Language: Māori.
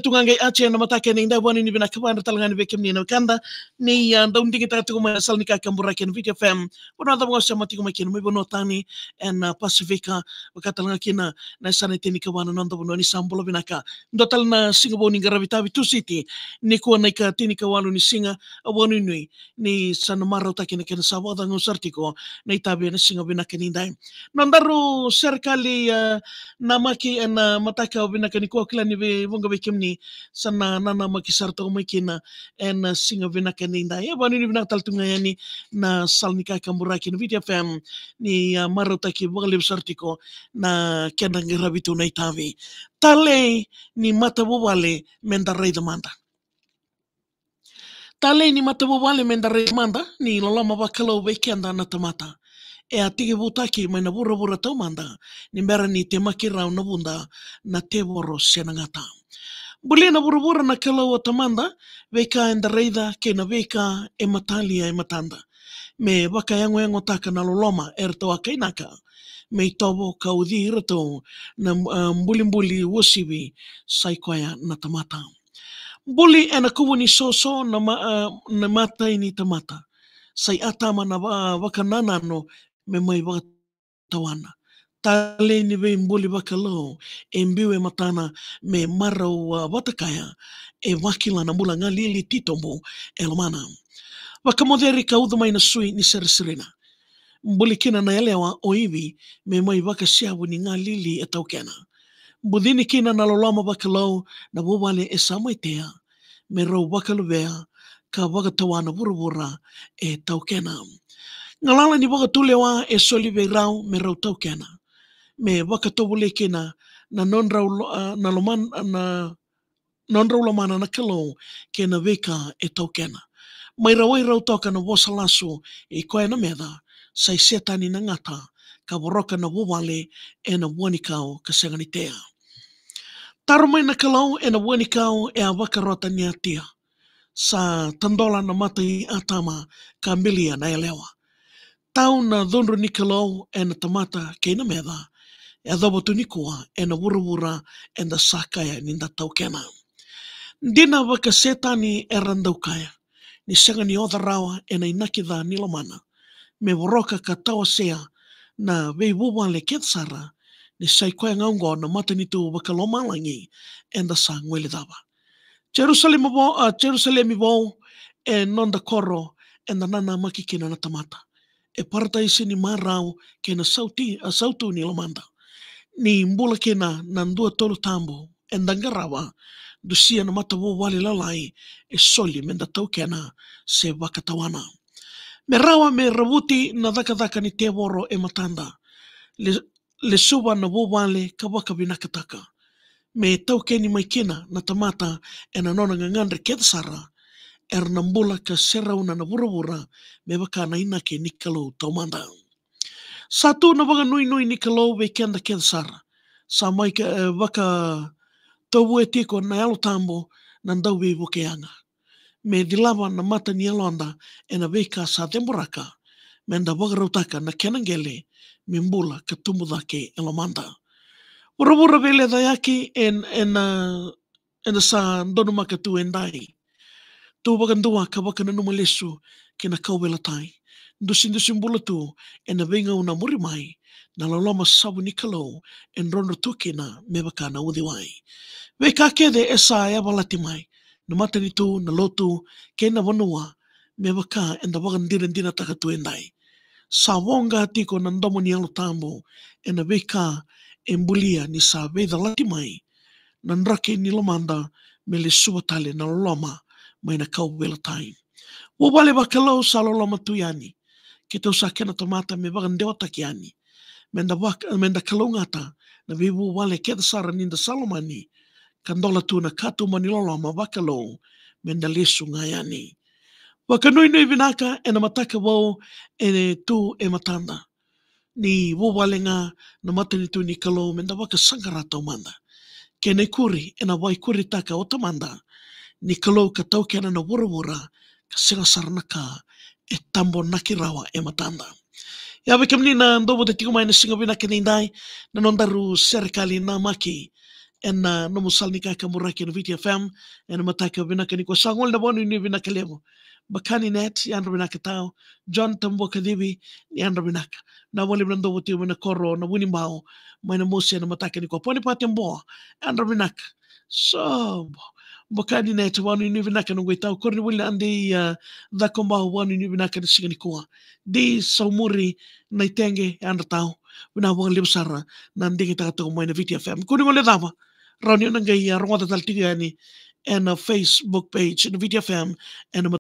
tungangay ache na matake ni ndaw ni binakawan talangan bekem ni kanda ni ndaw ndingi tatu kuma sal ni kakambura ken video fm bona da mo sa mati kuma ken mo bono tani en Pacifica wakatalanga kina na sana tini kawana nanda bono ni sambulo binaka ndotal na singabo ni garavita bitu city ni ko na ka tini kawalo ni singa abonu ni sana maro takina ken sabada ngusartiko na itabe na singa binaka ni ndai nandaru serikali namaki en mataka binaka ni ko kila ni bunga bekemni sana nana makisarto makina en singa binaka ni ndai abonu ni binaka taltunga yani na salnika kambura ken video fm ni maro taki bunga sartiko na kena ngirabitu na itavi tale ni matabubale mendarai demanda tale ni matabubale mendarai demanda ni lolama bakalo bekenda na tamata e atigi butaki mai na bura tau manda ni mbera ni temaki rau na bunda na teboro senangata buli na bura na kalau tamanda beka endareida ke na beka e matalia e matanda me baka yango taka na loloma erto akainaka me tobo kaudi rato na mbuli wosibi saikoya na tamata buli ena kuwuni soso na mata ini tamata sai atama na baka nanano me mai baka tawana tale ni be mbuli baka lo e mbiwe matana me marau batakaya e wakila na mula ngalili titombo elmana baka moderi kaudu mai na sui ni serserina mbuli kina na elewa oivi me mai baka siabu ni ngalili e taukena budini kina na lolama baka lo na bubale e samaitea me rau baka lubea ka baka tawana burubura e taukena ngalala ni baka tulewa e solive rau me rau taukena me baka tobule kina na non rau na loman na non rau lomana na kalo kena veka e taukena mai rau toka na vosa lasu e koe na meda sai setani na ngata ka boroka na wawale e na wanikau ka senganitea. Tarumai na kalau e na wanikau e a wakarota ni atia. Sa tandola na matai atama ka milia na elewa. Tau na dhunru ni kalau e na tamata ke na meda e a dhabotu ni kua e na wurawura e na sakaya ni na taukena. Dina waka setani e randaukaya. Ni senga ni oda rawa e na inakidha ni lomana. Me woroka ka tawa sea na wei wawale ketsara ni saikoya ngaungo na matanitu waka lomalangi e na sa ngwele dawa. Jerusalem bo e nonda koro e na nana makikina na tamata. E parata isi ni marau ke na sautu ni lomanda. Ni mbula kena na ndua tolu tambo e ndangarawa dusia na mata wawale lalai e soli menda taukena se wakatawana. Me rawa me rawuti na dhaka ni teworo e matanda. Le suwa na wawale ka waka binakataka. Me taukeni maikina na tamata e na nona ngangandre kedsara er na mbula ka serauna na wurawura me waka na inake nikalo taumanda. Satu na waka nui nikalo we kenda kedsara. Sa maika waka tau e tiko na alo tambo na ndau e wokeanga. Me dilawa na mata ni alonda e na weka sa temburaka me nda wagarautaka na kenangele me mbula ka tumudake e lamanda. Urawura vele dayaki e na sa ndonu maka tu endai. Tu wakandua ka waka na numalesu ke na kauwela tai. Ndusi mbula tu e na venga una murimai na laloma sabu ni kalau e nrono tukina me waka na udhiwai. Weka kede e sa e abalati mai. Na matani tu, na lotu, ke na wanua, me waka e na wakandira taka tu endai. Sa wonga tiko na ndomo ni alo tambo, e na weka e mbulia ni sa weitha lati mai, na nrake ni lomanda me le suwatale na loloma mai na kau wela tai. Wawale wakalau sa loloma tu yani, ke tau sa kena tamata me wakandewa taki yani, menda kalungata na wiwu wale kedasara ninda salomani, kandola tu na katu manilolo ma wakalo menda lesu ngayani. Wakanui vinaka e na mataka wau e tu e matanda. Ni wawalenga na matani tu ni kalo menda waka sangarata umanda. Ke ne kuri e na wai kuri taka o tamanda. Ni kalo ka tau kena na wurawura ka singasarnaka e tambo nakirawa e matanda. Yawe kamni na ndobo te tikumai na singa vinaka nindai na nondaru serikali na maki en no musalni ka kamuraki no VTFM en mataka vinaka ni kwa sangol na bonu ni vinaka lemo bakani net yan vinaka tao John Tambo Kadibi yan vinaka na wali brando wuti wina koro na wini mbao maina musi na mataka ni kwa poni pati mboa yan vinaka so bakani net wanu ni vinaka no tao korni wili andi da komba wanu ni vinaka ni sigani kwa di saumuri na itenge yan tao wina wang libsara na ndingi taka maina VTFM kuni ngole dama Raunion ng gaya rongo tatal tiga ni and a Facebook page in VTFM and